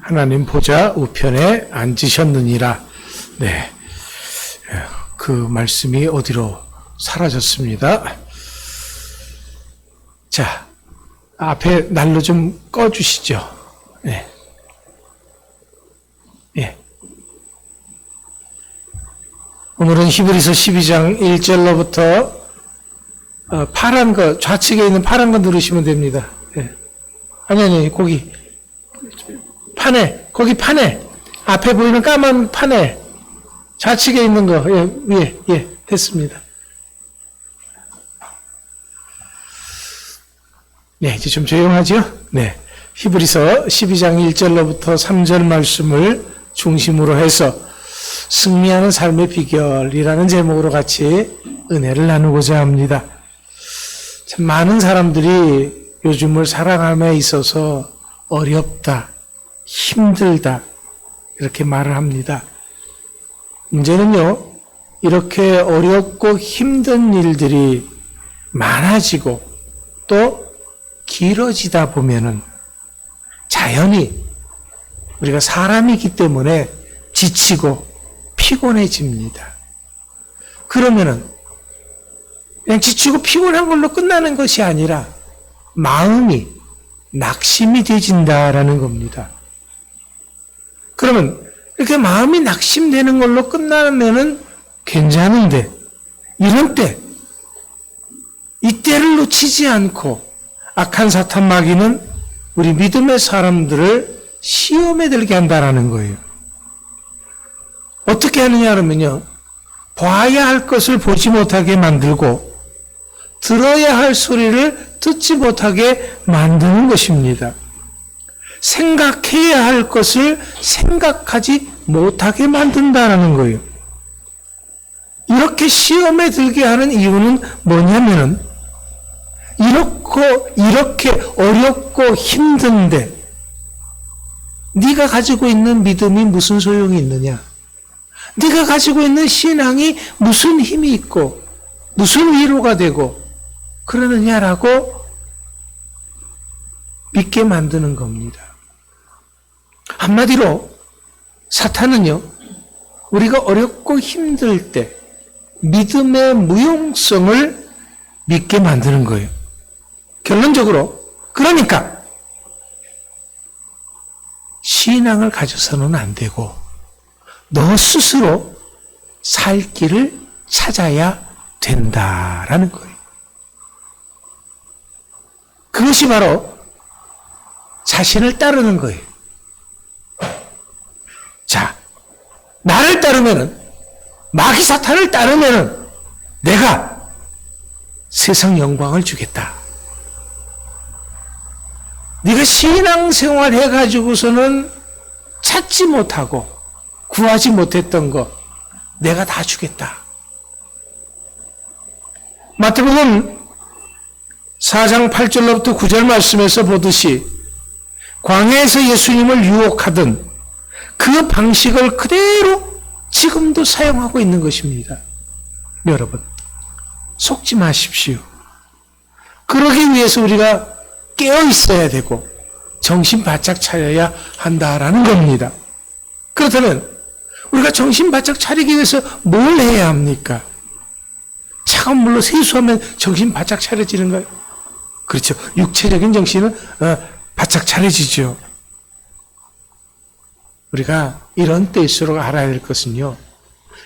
하나님 보좌 우편에 앉으셨느니라. 네, 그 말씀이 어디로 사라졌습니다. 자, 앞에 난로 좀 꺼주시죠. 네. 예. 오늘은 히브리서 12장 1절로부터 파란 거, 좌측에 있는 파란 거 누르시면 됩니다. 예. 아니, 거기 판에, 거기 판에, 앞에 보이는 까만 판에, 좌측에 있는 거, 예, 위에, 예, 됐습니다. 네, 이제 좀 조용하죠? 네. 히브리서 12장 1절로부터 3절 말씀을 중심으로 해서 승리하는 삶의 비결이라는 제목으로 같이 은혜를 나누고자 합니다. 참 많은 사람들이 요즘을 살아감에 있어서 어렵다, 힘들다 이렇게 말을 합니다. 문제는요, 이렇게 어렵고 힘든 일들이 많아지고 또 길어지다 보면은 자연히 우리가 사람이기 때문에 지치고 피곤해집니다. 그러면은 그냥 지치고 피곤한 걸로 끝나는 것이 아니라 마음이 낙심이 되진다라는 겁니다. 그러면 이렇게 마음이 낙심되는 걸로 끝나면은 괜찮은데 이런 때 이때를 놓치지 않고 악한 사탄 마귀는 우리 믿음의 사람들을 시험에 들게 한다라는 거예요. 어떻게 하느냐 그러면요, 봐야 할 것을 보지 못하게 만들고 들어야 할 소리를 듣지 못하게 만드는 것입니다. 생각해야 할 것을 생각하지 못하게 만든다라는 거예요. 이렇게 시험에 들게 하는 이유는 뭐냐면은 이렇게 어렵고 힘든데 네가 가지고 있는 믿음이 무슨 소용이 있느냐? 네가 가지고 있는 신앙이 무슨 힘이 있고 무슨 위로가 되고 그러느냐라고 믿게 만드는 겁니다. 한마디로 사탄은요, 우리가 어렵고 힘들 때 믿음의 무용성을 믿게 만드는 거예요. 결론적으로 그러니까 신앙을 가져서는 안 되고 너 스스로 살 길을 찾아야 된다라는 거예요. 그것이 바로 자신을 따르는 거예요. 자, 나를 따르면은, 마귀 사탄을 따르면은 내가 세상 영광을 주겠다. 네가 신앙생활 해가지고서는 찾지 못하고 구하지 못했던 거 내가 다 주겠다. 마태복음 4장 8절로부터 9절 말씀에서 보듯이 광야에서 예수님을 유혹하던 그 방식을 그대로 지금도 사용하고 있는 것입니다. 여러분, 속지 마십시오. 그러기 위해서 우리가 깨어 있어야 되고 정신 바짝 차려야 한다라는 겁니다. 그렇다면 우리가 정신 바짝 차리기 위해서 뭘 해야 합니까? 차가운 물로 세수하면 정신 바짝 차려지는가요? 그렇죠. 육체적인 정신은 바짝 차려지죠. 우리가 이런 때일수록 알아야 될 것은요,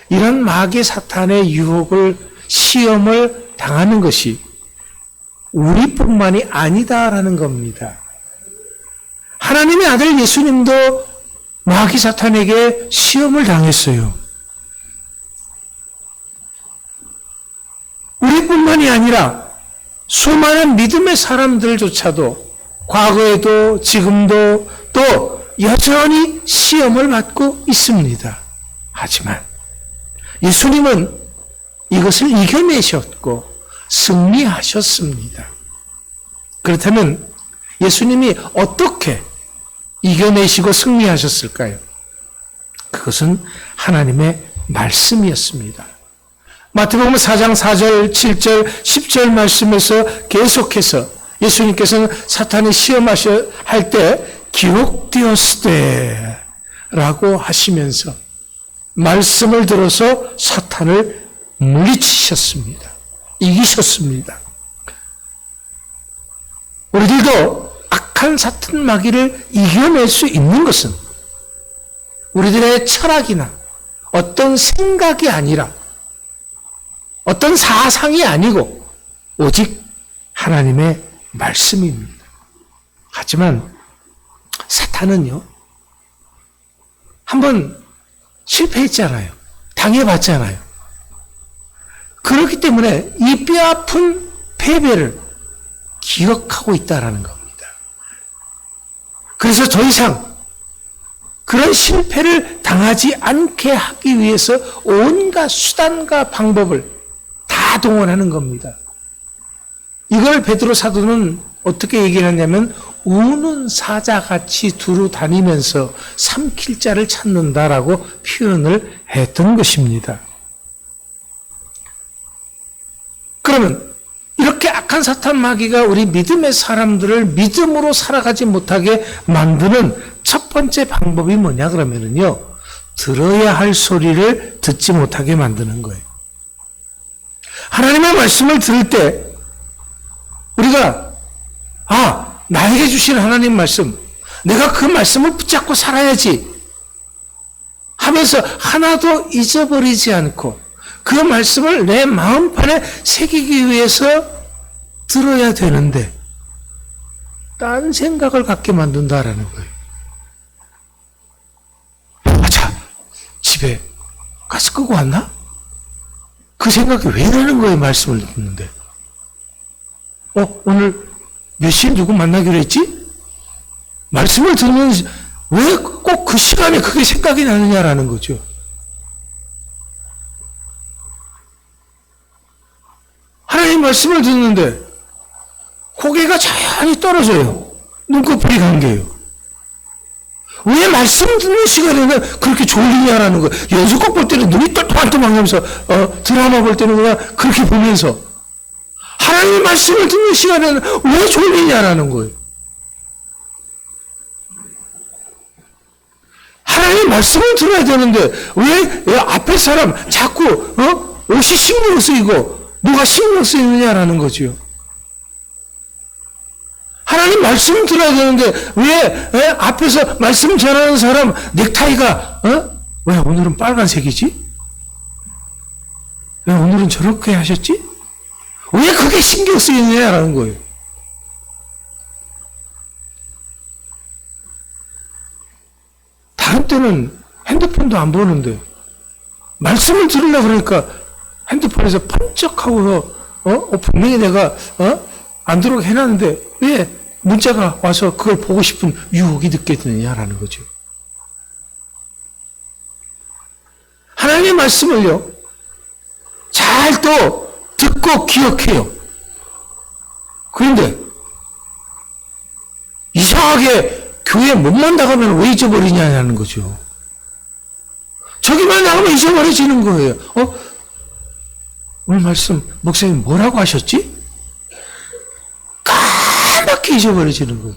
이런 마귀 사탄의 유혹을, 시험을 당하는 것이 우리뿐만이 아니다라는 겁니다. 하나님의 아들 예수님도 마귀 사탄에게 시험을 당했어요. 우리뿐만이 아니라 수많은 믿음의 사람들조차도 과거에도 지금도 또 여전히 시험을 받고 있습니다. 하지만 예수님은 이것을 이겨내셨고 승리하셨습니다. 그렇다면 예수님이 어떻게 이겨내시고 승리하셨을까요? 그것은 하나님의 말씀이었습니다. 마태복음 4장 4절, 7절, 10절 말씀에서 계속해서 예수님께서는 사탄이 시험할 때 기록되었으되 라고 하시면서 말씀을 들어서 사탄을 물리치셨습니다. 이기셨습니다. 우리들도 악한 사탄 마귀를 이겨낼 수 있는 것은 우리들의 철학이나 어떤 생각이 아니라 어떤 사상이 아니고 오직 하나님의 말씀입니다. 하지만 사탄은요, 한번 실패했잖아요. 당해봤잖아요. 그렇기 때문에 이 뼈아픈 패배를 기억하고 있다라는 겁니다. 그래서 더 이상 그런 실패를 당하지 않게 하기 위해서 온갖 수단과 방법을 다 동원하는 겁니다. 이걸 베드로 사도는 어떻게 얘기를 하냐면 우는 사자같이 두루 다니면서 삼킬 자를 찾는다라고 표현을 했던 것입니다. 그러면 이렇게 악한 사탄 마귀가 우리 믿음의 사람들을 믿음으로 살아가지 못하게 만드는 첫 번째 방법이 뭐냐 그러면은요, 들어야 할 소리를 듣지 못하게 만드는 거예요. 하나님의 말씀을 들을 때 우리가 나에게 주신 하나님 말씀, 내가 그 말씀을 붙잡고 살아야지 하면서 하나도 잊어버리지 않고 그 말씀을 내 마음판에 새기기 위해서 들어야 되는데 딴 생각을 갖게 만든다라는 거예요. 집에 가스 끄고 왔나? 그 생각이 왜 나는 거예요, 말씀을 듣는데. 오늘 몇 시에 누구 만나기로 했지? 말씀을 듣는, 왜 꼭 그 시간에 그게 생각이 나느냐라는 거죠. 하나님 말씀을 듣는데 고개가 조용히 떨어져요. 눈꺼풀이 간 게요. 왜 말씀 듣는 시간에는 그렇게 졸리냐라는 거예요. 연속곡 볼 때는 눈이 똘똘똘하면서 드라마 볼 때는 그냥 그렇게 보면서 하나님의 말씀을 듣는 시간에는 왜 졸리냐라는 거예요. 하나님의 말씀을 들어야 되는데 왜 앞에 사람 자꾸 옷이 신경 쓰이고 누가 신경 쓰이느냐라는 거죠. 하나님 말씀 들어야 되는데 왜 앞에서 말씀 전하는 사람 넥타이가 왜 오늘은 빨간색이지? 왜 오늘은 저렇게 하셨지? 왜 그게 신경 쓰이느냐라는 거예요. 다른 때는 핸드폰도 안 보는데 말씀을 들으려고 그러니까 핸드폰에서 번쩍하고서 분명히 내가 안 들어오게 해놨는데 왜 문자가 와서 그걸 보고 싶은 유혹이 느껴지느냐라는 거죠. 하나님의 말씀을요, 잘 또 듣고 기억해요. 그런데 이상하게 교회 몸만 나가면 왜 잊어버리냐는 거죠. 저기만 나가면 잊어버려지는 거예요. 오늘 말씀 목사님 뭐라고 하셨지? 까맣게 잊어버려지는 거예요.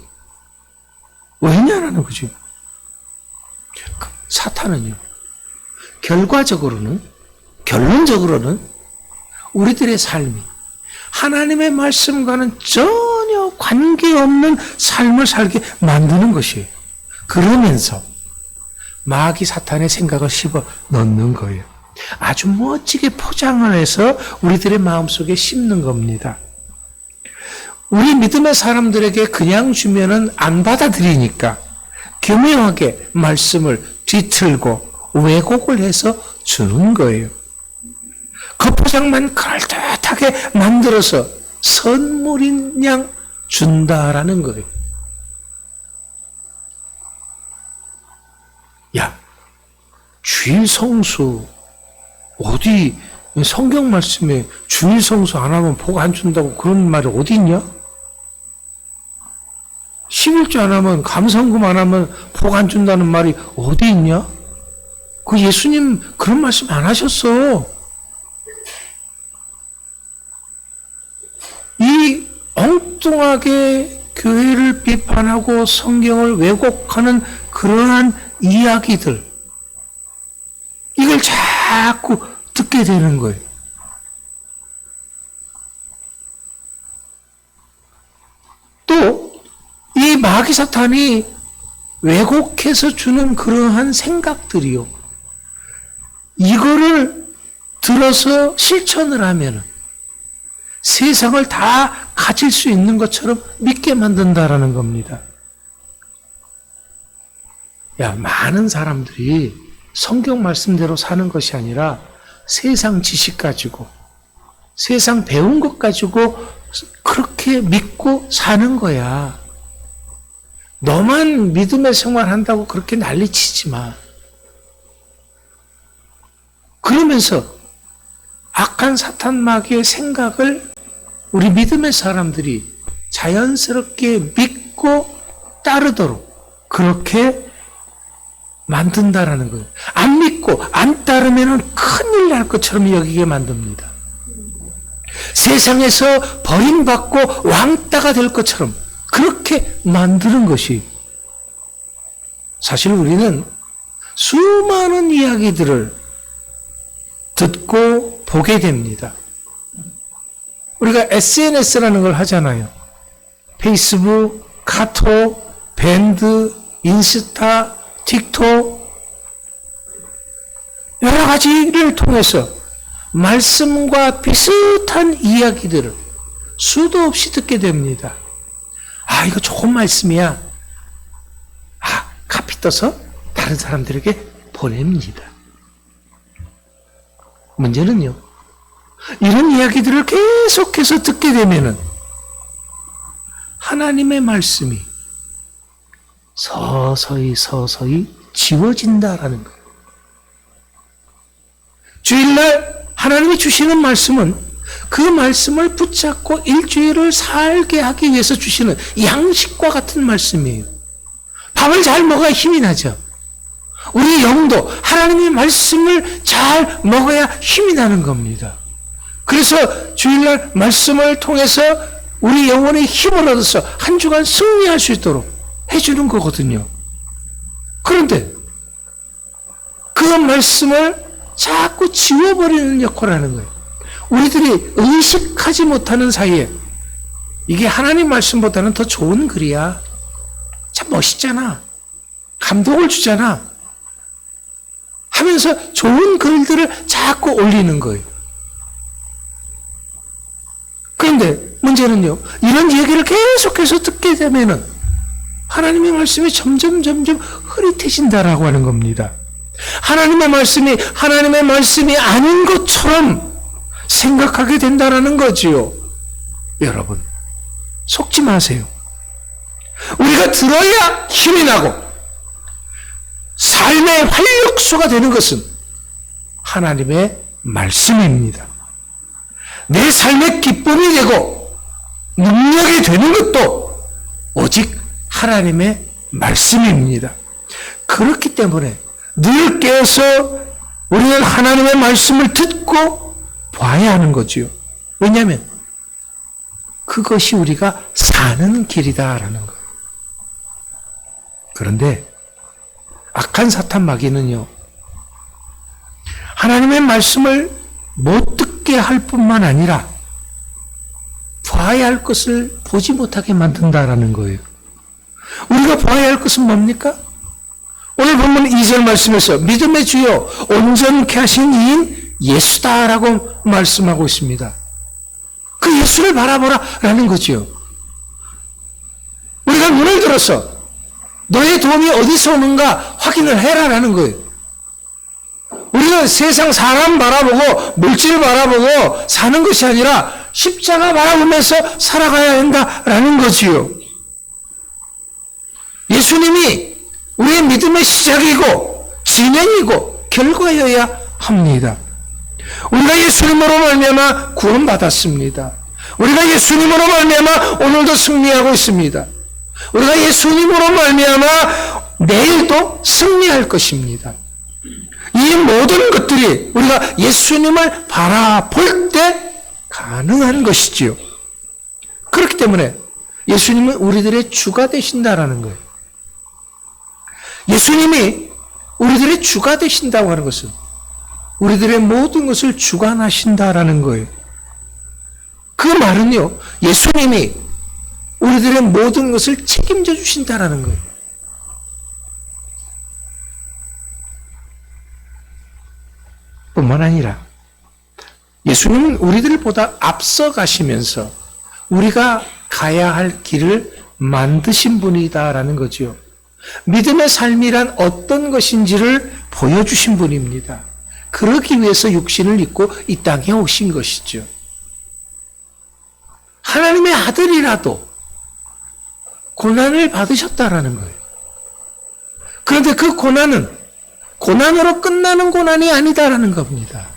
왜냐라는 거죠. 사탄은요, 결론적으로는 우리들의 삶이 하나님의 말씀과는 전혀 관계없는 삶을 살게 만드는 것이에요. 그러면서 마귀 사탄의 생각을 씹어 넣는 거예요. 아주 멋지게 포장을 해서 우리들의 마음속에 심는 겁니다. 우리 믿음의 사람들에게 그냥 주면은 안 받아들이니까 교묘하게 말씀을 뒤틀고 왜곡을 해서 주는 거예요. 겉포장만 그럴듯하게 만들어서 선물인 양 준다라는 거예요. 야, 주일 성수 어디 성경 말씀에 주일 성수 안 하면 복 안 준다고 그런 말이 어디 있냐? 11조 안 하면 감성금 안 하면 복 안 준다는 말이 어디 있냐? 그 예수님 그런 말씀 안 하셨어. 이 엉뚱하게 교회를 비판하고 성경을 왜곡하는 그러한 이야기들, 이걸 자꾸 듣게 되는 거예요. 또 이 마귀 사탄이 왜곡해서 주는 그러한 생각들이요, 이거를 들어서 실천을 하면 세상을 다 가질 수 있는 것처럼 믿게 만든다라는 겁니다. 많은 사람들이 성경 말씀대로 사는 것이 아니라 세상 지식 가지고, 세상 배운 것 가지고 그렇게 믿고 사는 거야. 너만 믿음의 생활 한다고 그렇게 난리치지 마. 그러면서 악한 사탄 마귀의 생각을 우리 믿음의 사람들이 자연스럽게 믿고 따르도록 그렇게 만든다라는 거예요. 안 믿고 안 따르면 큰일 날 것처럼 여기게 만듭니다. 세상에서 버림받고 왕따가 될 것처럼 그렇게 만드는 것이, 사실 우리는 수많은 이야기들을 듣고 보게 됩니다. 우리가 SNS라는 걸 하잖아요. 페이스북, 카톡, 밴드, 인스타, 틱톡, 여러 가지를 통해서 말씀과 비슷한 이야기들을 수도 없이 듣게 됩니다. 이거 좋은 말씀이야. 카피 떠서 다른 사람들에게 보냅니다. 문제는요, 이런 이야기들을 계속해서 듣게 되면은 하나님의 말씀이 서서히 지워진다라는 거예요. 주일날 하나님이 주시는 말씀은 그 말씀을 붙잡고 일주일을 살게 하기 위해서 주시는 양식과 같은 말씀이에요. 밥을 잘 먹어야 힘이 나죠. 우리 영도 하나님의 말씀을 잘 먹어야 힘이 나는 겁니다. 그래서 주일날 말씀을 통해서 우리 영혼의 힘을 얻어서 한 주간 승리할 수 있도록 해주는 거거든요. 그런데 그 말씀을 자꾸 지워버리는 역할을 하는 거예요. 우리들이 의식하지 못하는 사이에 이게 하나님 말씀보다는 더 좋은 글이야, 참 멋있잖아, 감동을 주잖아 하면서 좋은 글들을 자꾸 올리는 거예요. 그런데 문제는요, 이런 얘기를 계속해서 듣게 되면은 하나님의 말씀이 점점 흐릿해진다라고 하는 겁니다. 하나님의 말씀이 아닌 것처럼 생각하게 된다라는 거지요. 여러분, 속지 마세요. 우리가 들어야 힘이 나고 삶의 활력소가 되는 것은 하나님의 말씀입니다. 내 삶의 기쁨이 되고 능력이 되는 것도 오직 하나님의 말씀입니다. 그렇기 때문에 늘 깨어서 우리는 하나님의 말씀을 듣고 봐야 하는 거지요. 왜냐하면 그것이 우리가 사는 길이다라는 거예요. 그런데 악한 사탄 마귀는요, 하나님의 말씀을 못 듣게 할 뿐만 아니라 봐야 할 것을 보지 못하게 만든다라는 거예요. 우리가 봐야 할 것은 뭡니까? 오늘 본문 2절 말씀에서 믿음의 주요 온전케 하신 이인 예수다라고 말씀하고 있습니다. 그 예수를 바라보라 라는 거지요. 우리가 눈을 들어서 너의 도움이 어디서 오는가 확인을 해라 라는 거예요. 우리는 세상 사람 바라보고 물질 바라보고 사는 것이 아니라 십자가 바라보면서 살아가야 한다라는 거지요. 예수님이 우리의 믿음의 시작이고 진행이고 결과여야 합니다. 우리가 예수님으로 말미암아 구원받았습니다. 우리가 예수님으로 말미암아 오늘도 승리하고 있습니다. 우리가 예수님으로 말미암아 내일도 승리할 것입니다. 이 모든 것들이 우리가 예수님을 바라볼 때 가능한 것이지요. 그렇기 때문에 예수님은 우리들의 주가 되신다라는 거예요. 예수님이 우리들의 주가 되신다고 하는 것은 우리들의 모든 것을 주관하신다라는 거예요. 그 말은요, 예수님이 우리들의 모든 것을 책임져 주신다라는 거예요. 뿐만 아니라 예수님은 우리들보다 앞서 가시면서 우리가 가야 할 길을 만드신 분이다라는 거죠. 믿음의 삶이란 어떤 것인지를 보여주신 분입니다. 그러기 위해서 육신을 입고 이 땅에 오신 것이죠. 하나님의 아들이라도 고난을 받으셨다라는 거예요. 그런데 그 고난은 고난으로 끝나는 고난이 아니다라는 겁니다.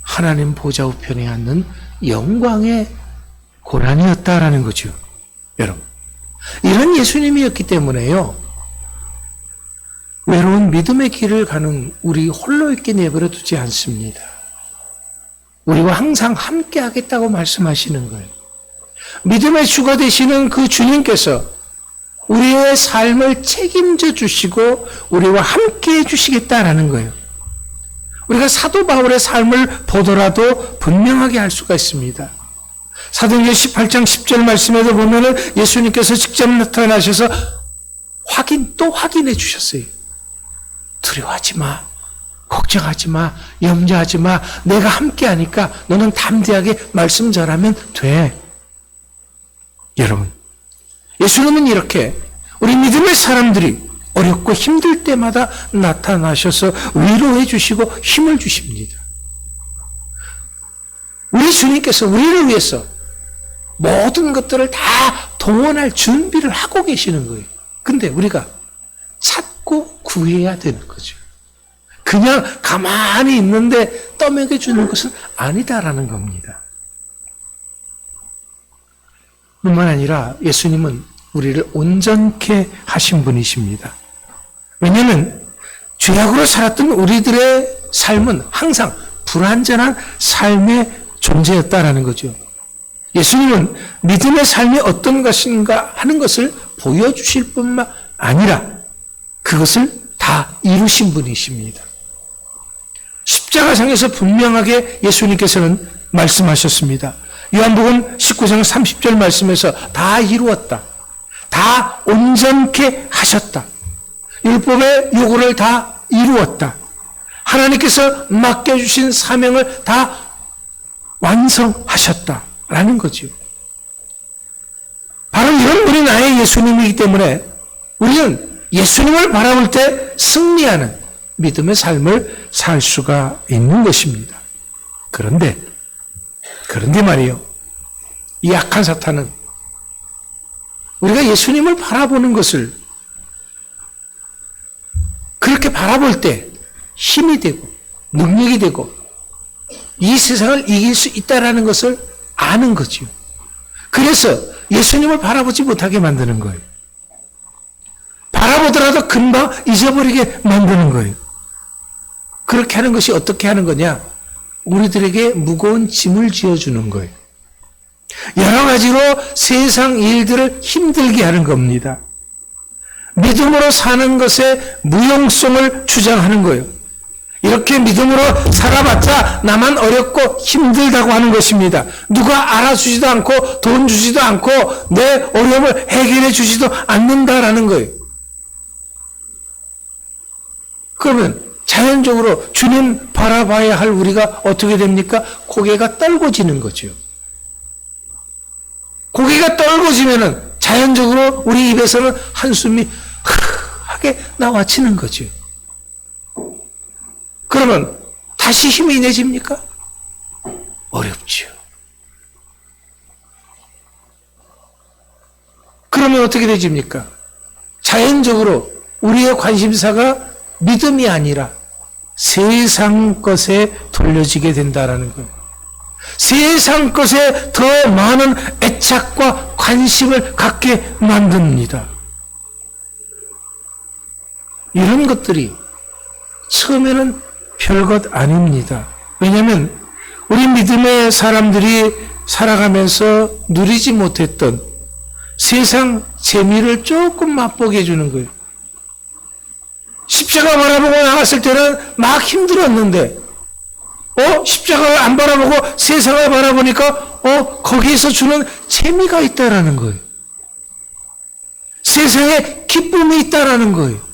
하나님 보좌 우편에 앉는 영광의 고난이었다라는 거죠. 여러분, 이런 예수님이었기 때문에요, 외로운 믿음의 길을 가는 우리 홀로 있게 내버려 두지 않습니다. 우리와 항상 함께 하겠다고 말씀하시는 거예요. 믿음의 주가 되시는 그 주님께서 우리의 삶을 책임져 주시고 우리와 함께 해주시겠다라는 거예요. 우리가 사도 바울의 삶을 보더라도 분명하게 알 수가 있습니다. 사도행전 18장 10절 말씀에도 보면은 예수님께서 직접 나타나셔서 또 확인해 주셨어요. 두려워하지 마. 걱정하지 마. 염려하지 마. 내가 함께 하니까 너는 담대하게 말씀 전하면 돼. 여러분, 예수님은 이렇게 우리 믿음의 사람들이 어렵고 힘들 때마다 나타나셔서 위로해 주시고 힘을 주십니다. 우리 주님께서 우리를 위해서 모든 것들을 다 동원할 준비를 하고 계시는 거예요. 근데 우리가 찾고 구해야 되는 거죠. 그냥 가만히 있는데 떠먹여주는 것은 아니다라는 겁니다. 뿐만 아니라 예수님은 우리를 온전케 하신 분이십니다. 왜냐하면 죄악으로 살았던 우리들의 삶은 항상 불완전한 삶의 존재였다라는 거죠. 예수님은 믿음의 삶이 어떤 것인가 하는 것을 보여주실 뿐만 아니라 그것을 다 이루신 분이십니다. 십자가상에서 분명하게 예수님께서는 말씀하셨습니다. 요한복음 19장 30절 말씀에서 다 이루었다. 다 온전케 하셨다. 율법의 요구를 다 이루었다. 하나님께서 맡겨주신 사명을 다 완성하셨다라는 거죠. 바로 이런 분이 나의 예수님이기 때문에 우리는 예수님을 바라볼 때 승리하는 믿음의 삶을 살 수가 있는 것입니다. 그런데 말이요, 이 악한 사탄은 우리가 예수님을 바라보는 것을 그렇게 바라볼 때 힘이 되고 능력이 되고 이 세상을 이길 수 있다는 것을 아는 거죠. 그래서 예수님을 바라보지 못하게 만드는 거예요. 바라보더라도 금방 잊어버리게 만드는 거예요. 그렇게 하는 것이 어떻게 하는 거냐? 우리들에게 무거운 짐을 지어주는 거예요. 여러 가지로 세상 일들을 힘들게 하는 겁니다. 믿음으로 사는 것의 무용성을 주장하는 거예요. 이렇게 믿음으로 살아봤자 나만 어렵고 힘들다고 하는 것입니다. 누가 알아주지도 않고 돈 주지도 않고 내 어려움을 해결해 주지도 않는다라는 거예요. 그러면 자연적으로 주님 바라봐야 할 우리가 어떻게 됩니까? 고개가 떨궈지는 거죠. 고개가 떨궈지면은 자연적으로 우리 입에서는 한숨이 하게 나와치는 거죠. 그러면 다시 힘이 내집니까? 어렵죠. 그러면 어떻게 되집니까? 자연적으로 우리의 관심사가 믿음이 아니라 세상 것에 돌려지게 된다라는 거예요. 세상 것에 더 많은 애착과 관심을 갖게 만듭니다. 이런 것들이 처음에는 별것 아닙니다. 왜냐하면 우리 믿음의 사람들이 살아가면서 누리지 못했던 세상 재미를 조금 맛보게 해주는 거예요. 십자가 바라보고 나갔을 때는 막 힘들었는데, 십자가를 안 바라보고 세상을 바라보니까, 거기에서 주는 재미가 있다라는 거예요. 세상에 기쁨이 있다라는 거예요.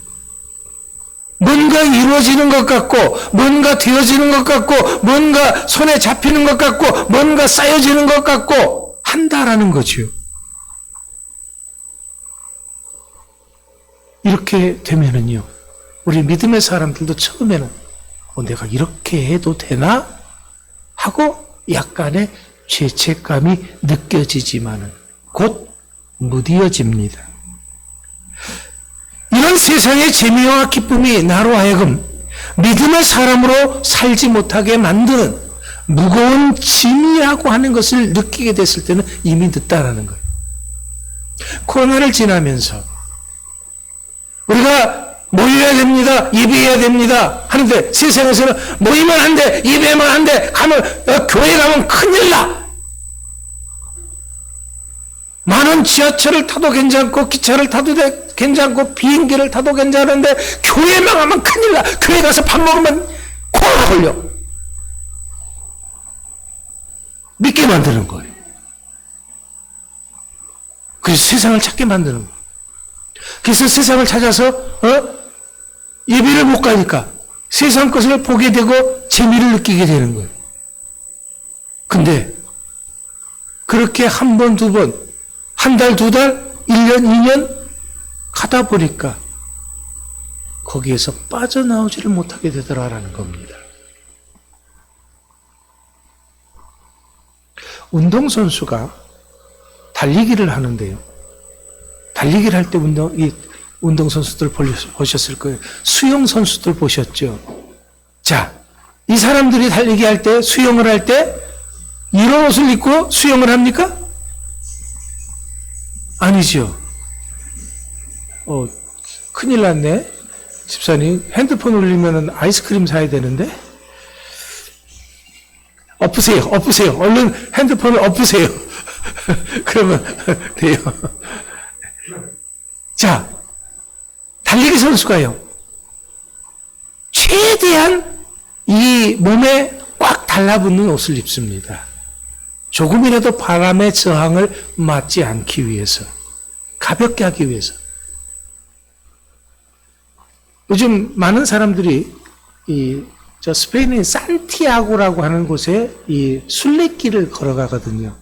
뭔가 이루어지는 것 같고, 뭔가 되어지는 것 같고, 뭔가 손에 잡히는 것 같고, 뭔가 쌓여지는 것 같고, 한다라는 거지요. 이렇게 되면은요, 우리 믿음의 사람들도 처음에는 내가 이렇게 해도 되나? 하고 약간의 죄책감이 느껴지지만은 곧 무디어집니다. 이런 세상의 재미와 기쁨이 나로 하여금 믿음의 사람으로 살지 못하게 만드는 무거운 짐이라고 하는 것을 느끼게 됐을 때는 이미 늦다라는 거예요. 코로나를 지나면서 우리가 모여야 됩니다, 예배해야 됩니다 하는데 세상에서는 모이면 안 돼, 예배만 안 돼, 교회 가면 큰일 나. 많은 지하철을 타도 괜찮고 기차를 타도 괜찮고 비행기를 타도 괜찮은데 교회만 가면 큰일 나. 교회 가서 밥 먹으면 코로나 걸려. 믿게 만드는 거예요. 그래서 세상을 찾게 만드는 거예요. 그래서 세상을 찾아서 예배를 못 가니까 세상 것을 보게 되고 재미를 느끼게 되는 거예요. 근데 그렇게 한 번, 두 번, 한 달, 두 달, 1년, 2년 가다 보니까 거기에서 빠져나오지를 못하게 되더라라는 겁니다. 운동선수가 달리기를 하는데요. 달리기를 할 때 운동선수들 보셨을 거예요. 수영선수들 보셨죠? 자, 이 사람들이 달리기 할 때, 수영을 할 때, 이런 옷을 입고 수영을 합니까? 아니죠. 큰일 났네. 집사님, 핸드폰 울리면 아이스크림 사야 되는데? 엎으세요. 얼른 핸드폰을 엎으세요. 그러면 돼요. 자, 달리기 선수가요, 최대한 이 몸에 꽉 달라붙는 옷을 입습니다. 조금이라도 바람의 저항을 맞지 않기 위해서, 가볍게 하기 위해서. 요즘 많은 사람들이 스페인의 산티아고라고 하는 곳에 이 순례길을 걸어가거든요.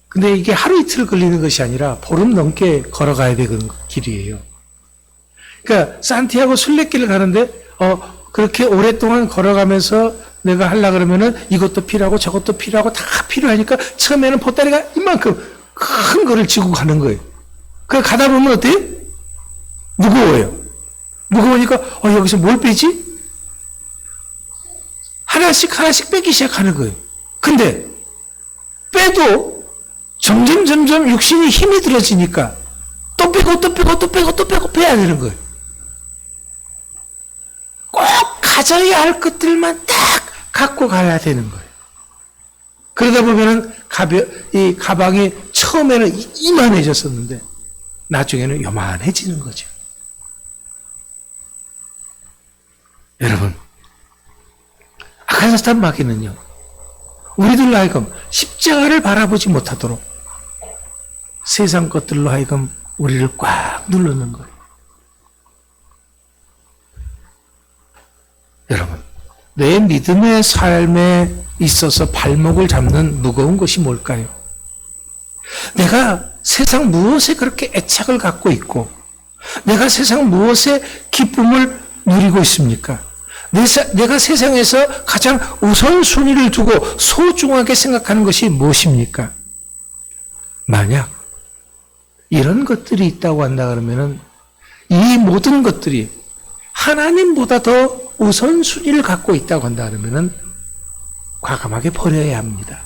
근데 이게 하루 이틀 걸리는 것이 아니라 보름 넘게 걸어가야 되는 길이에요. 그러니까 산티아고 순례길을 가는데 그렇게 오랫동안 걸어가면서 내가 하려 그러면은 이것도 필요하고 저것도 필요하고 다 필요하니까 처음에는 보따리가 이만큼 큰 거를 지고 가는 거예요. 그 가다 보면 어때요? 무거워요. 무거우니까 여기서 뭘 빼지? 하나씩 빼기 시작하는 거예요. 근데 빼도 점점 육신이 힘이 들어지니까 또 빼고 빼야 되는 거예요. 꼭 가져야 할 것들만 딱 갖고 가야 되는 거예요. 그러다 보면은 이 가방이 처음에는 이만해졌었는데 나중에는 요만해지는 거죠. 여러분, 악한 사탄 마귀는요, 우리들로 하여금 십자가를 바라보지 못하도록 세상 것들로 하여금 우리를 꽉 누르는 거예요. 여러분, 내 믿음의 삶에 있어서 발목을 잡는 무거운 것이 뭘까요? 내가 세상 무엇에 그렇게 애착을 갖고 있고, 내가 세상 무엇에 기쁨을 누리고 있습니까? 내가 세상에서 가장 우선순위를 두고 소중하게 생각하는 것이 무엇입니까? 만약 이런 것들이 있다고 한다 그러면은 이 모든 것들이 하나님보다 더 우선순위를 갖고 있다고 한다 그러면은 과감하게 버려야 합니다.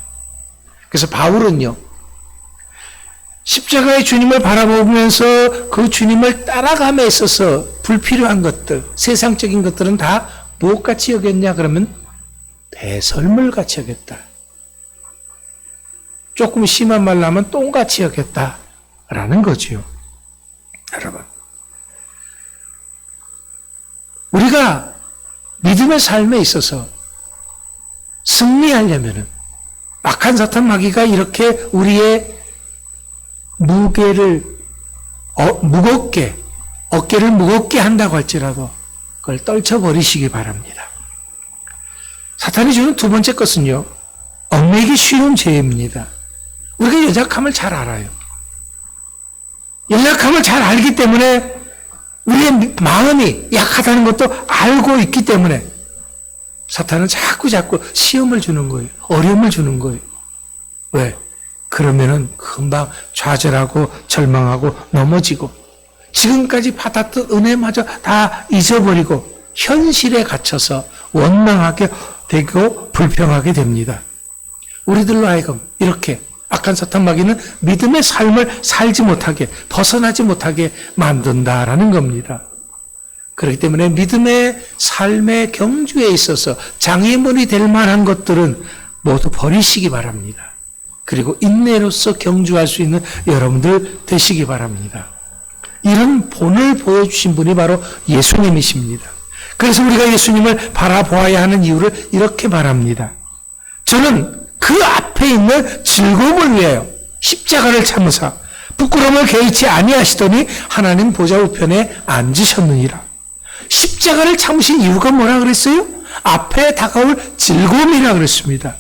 그래서 바울은요, 십자가의 주님을 바라보면서 그 주님을 따라감에 있어서 불필요한 것들, 세상적인 것들은 다 무엇같이 여겼냐 그러면 배설물같이 여겼다. 조금 심한 말로 하면 똥같이 여겼다라는 거지요. 여러분, 우리가 믿음의 삶에 있어서 승리하려면은 악한 사탄 마귀가 이렇게 우리의 무게를 무겁게, 어깨를 무겁게 한다고 할지라도 그걸 떨쳐버리시기 바랍니다. 사탄이 주는 두 번째 것은요, 얽매이기 쉬운 죄입니다. 우리가 연약함을 잘 알아요. 연약함을 잘 알기 때문에 우리의 마음이 약하다는 것도 알고 있기 때문에 사탄은 자꾸 시험을 주는 거예요. 어려움을 주는 거예요. 왜? 그러면은 금방 좌절하고 절망하고 넘어지고 지금까지 받았던 은혜마저 다 잊어버리고 현실에 갇혀서 원망하게 되고 불평하게 됩니다. 우리들로 하여금 이렇게 악한 사탄 마귀는 믿음의 삶을 살지 못하게, 벗어나지 못하게 만든다라는 겁니다. 그렇기 때문에 믿음의 삶의 경주에 있어서 장애물이 될 만한 것들은 모두 버리시기 바랍니다. 그리고 인내로서 경주할 수 있는 여러분들 되시기 바랍니다. 이런 본을 보여주신 분이 바로 예수님이십니다. 그래서 우리가 예수님을 바라보아야 하는 이유를 이렇게 말합니다. 저는 그 앞에 있는 즐거움을 위하여 십자가를 참으사 부끄러움을 개의치 아니하시더니 하나님 보좌 우편에 앉으셨느니라. 십자가를 참으신 이유가 뭐라 그랬어요? 앞에 다가올 즐거움이라 그랬습니다.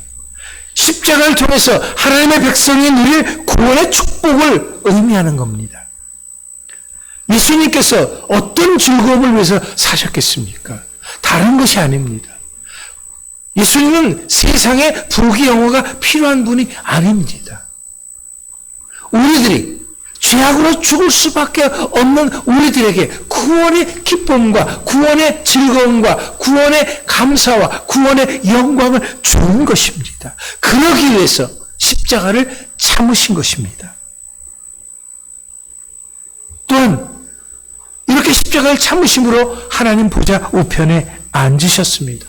십자가를 통해서 하나님의 백성이 누릴 구원의 축복을 의미하는 겁니다. 예수님께서 어떤 즐거움을 위해서 사셨겠습니까? 다른 것이 아닙니다. 예수님은 세상에 부귀영화가 필요한 분이 아닙니다. 우리들이 죄악으로 죽을 수밖에 없는 우리들에게 구원의 기쁨과 구원의 즐거움과 구원의 감사와 구원의 영광을 주는 것입니다. 그러기 위해서 십자가를 참으신 것입니다. 또한 이렇게 십자가를 참으심으로 하나님 보좌 우편에 앉으셨습니다.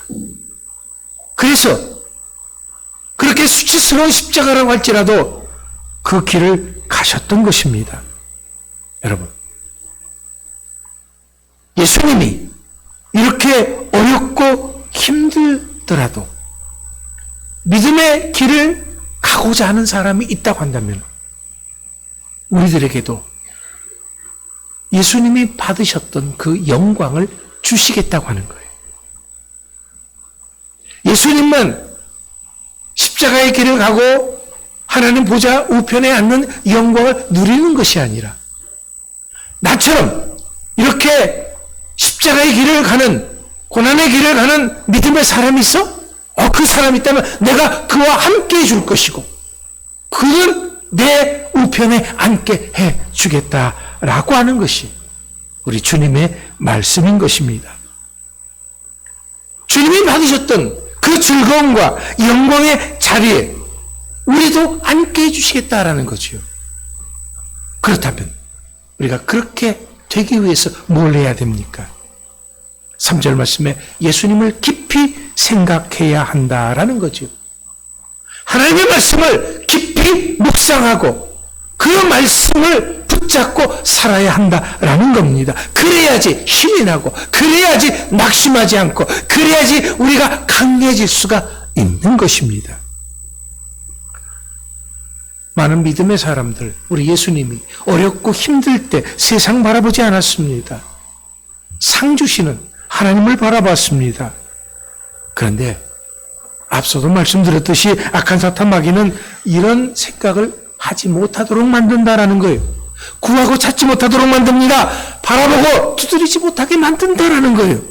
그래서 그렇게 수치스러운 십자가라고 할지라도 그 길을 가셨던 것입니다. 여러분, 예수님이 이렇게 어렵고 힘들더라도 믿음의 길을 가고자 하는 사람이 있다고 한다면 우리들에게도 예수님이 받으셨던 그 영광을 주시겠다고 하는 거예요. 예수님만 십자가의 길을 가고 하나님 보좌 우편에 앉는 영광을 누리는 것이 아니라 나처럼 이렇게 십자가의 길을 가는, 고난의 길을 가는 믿음의 사람이 있어? 그 사람이 있다면 내가 그와 함께 해줄 것이고 그는 내 우편에 앉게 해주겠다라고 하는 것이 우리 주님의 말씀인 것입니다. 주님이 받으셨던 그 즐거움과 영광의 자리에 우리도 앉게 해주시겠다라는 거지요. 그렇다면 우리가 그렇게 되기 위해서 뭘 해야 됩니까? 3절 말씀에 예수님을 깊이 생각해야 한다라는 거죠. 하나님의 말씀을 깊이 묵상하고 그 말씀을 붙잡고 살아야 한다라는 겁니다. 그래야지 힘이 나고, 그래야지 낙심하지 않고, 그래야지 우리가 강해질 수가 있는 것입니다. 많은 믿음의 사람들, 우리 예수님이 어렵고 힘들 때 세상 바라보지 않았습니다. 상 주시는 하나님을 바라봤습니다. 그런데 앞서도 말씀드렸듯이 악한 사탄 마귀는 이런 생각을 하지 못하도록 만든다라는 거예요. 구하고 찾지 못하도록 만듭니다. 바라보고 두드리지 못하게 만든다라는 거예요.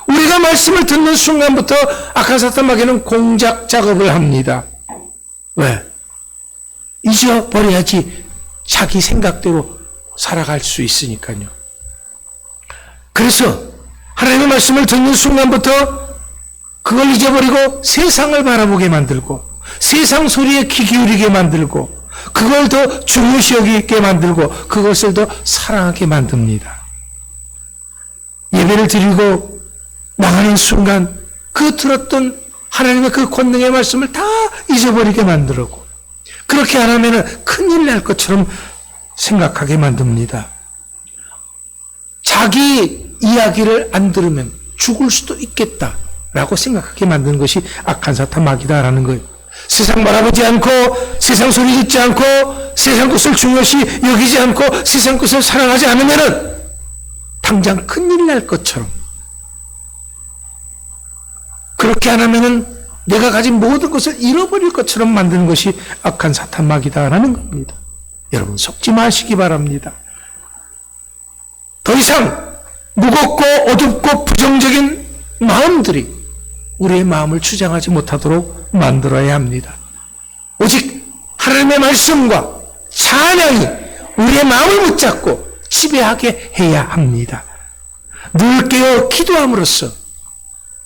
우리가 말씀을 듣는 순간부터 악한 사탄 마귀는 공작 작업을 합니다. 왜? 잊어버려야지 자기 생각대로 살아갈 수 있으니까요. 그래서 하나님의 말씀을 듣는 순간부터 그걸 잊어버리고 세상을 바라보게 만들고 세상 소리에 귀 기울이게 만들고 그걸 더 중요시 여기게 만들고 그것을 더 사랑하게 만듭니다. 예배를 드리고 나가는 순간 그 들었던 하나님의 그 권능의 말씀을 다 잊어버리게 만들고 그렇게 안 하면 큰일 날 것처럼 생각하게 만듭니다. 자기 이야기를 안 들으면 죽을 수도 있겠다라고 생각하게 만드는 것이 악한 사탄 마귀다라는 거예요. 세상 바라보지 않고, 세상 소리 듣지 않고, 세상 것을 중요시 여기지 않고, 세상 것을 사랑하지 않으면은 당장 큰일 날 것처럼, 그렇게 안 하면은 내가 가진 모든 것을 잃어버릴 것처럼 만드는 것이 악한 사탄 마귀다라는 겁니다. 여러분 속지 마시기 바랍니다. 더 이상 무겁고 어둡고 부정적인 마음들이 우리의 마음을 주장하지 못하도록 만들어야 합니다. 오직 하나님의 말씀과 찬양이 우리의 마음을 붙잡고 지배하게 해야 합니다. 늘 깨어 기도함으로써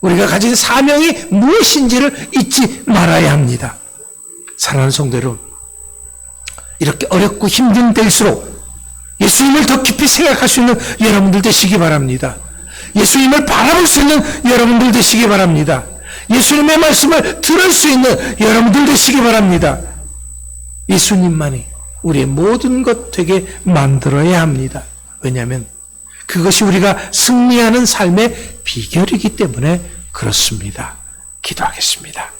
우리가 가진 사명이 무엇인지를 잊지 말아야 합니다. 사랑하는 성도 여러분, 이렇게 어렵고 힘든 때일수록 예수님을 더 깊이 생각할 수 있는 여러분들 되시기 바랍니다. 예수님을 바라볼 수 있는 여러분들 되시기 바랍니다. 예수님의 말씀을 들을 수 있는 여러분들 되시기 바랍니다. 예수님만이 우리의 모든 것 되게 만들어야 합니다. 왜냐하면 그것이 우리가 승리하는 삶의 비결이기 때문에 그렇습니다. 기도하겠습니다.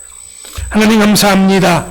하나님 감사합니다.